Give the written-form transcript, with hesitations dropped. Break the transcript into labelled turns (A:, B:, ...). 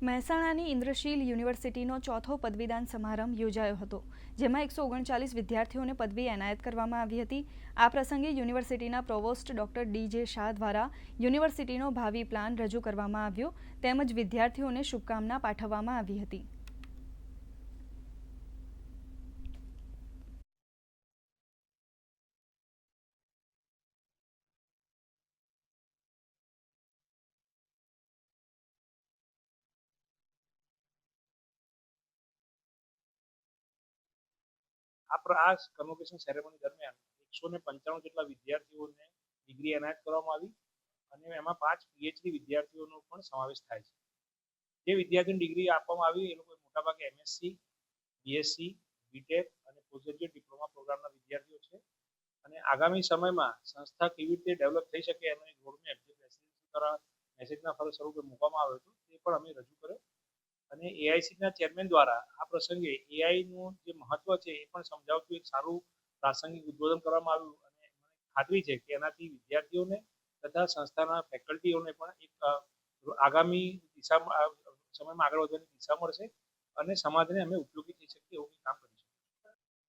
A: મહેસાણાની ઇન્દ્રશીલ યુનિવર્સિટીનો ચોથો પદવીદાન સમારંભ યોજાયો હતો, જેમાં 139 વિદ્યાર્થીઓને પદવી એનાયત કરવામાં આવી હતી. આ પ્રસંગે યુનિવર્સિટીના પ્રોવોસ્ટ ડોક્ટર ડી.જે. શાહ દ્વારા યુનિવર્સિટીનો ભાવિ પ્લાન રજૂ કરવામાં આવ્યો, તેમજ વિદ્યાર્થીઓને શુભકામના પાઠવવામાં આવી હતી.
B: આ કન્વોકેશન સેરેમની દરમિયાન 195 જેટલા વિદ્યાર્થીઓને ડિગ્રી એનાયત કરવામાં આવી અને એમાં 5 પીએચડી વિદ્યાર્થીઓનો પણ સમાવેશ થાય છે. જે વિદ્યાર્થીઓને ડિગ્રી આપવામાં આવી એ લોકો મોટાભાગે એમએસસી, બીએસસી, બીટેક અને પોસ્ટ ગ્રેજ્યુએટ ડિપ્લોમા પ્રોગ્રામના વિદ્યાર્થીઓ છે. અને આગામી સમયમાં સંસ્થા કેવી રીતે ડેવલપ થઈ શકે એનો એક રોડમેપ જે પ્રેસિડેન્સી દ્વારા મેસેજના સ્વરૂપે મૂકવામાં આવ્યો હતો તે પણ અમે રજૂ કર્યો. અને એઆઈસીના ચેરમેન દ્વારા આ પ્રસંગે એઆઈનું જે મહત્વ છે એ પણ સમજાવતું એક સારું પ્રાસંગિક ઉદ્બોધન કરવામાં આવ્યું. અને મને ખાતરી છે કે એનાથી વિદ્યાર્થીઓને તથા સંસ્થાના ફેકલ્ટીઓને પણ એક આગામી દિશામાં સમયમાં આગળ વધવાની દિશા મળશે અને સમાજને અમે ઉપયોગી થઈ શકીએ એવું કામ કરીશું.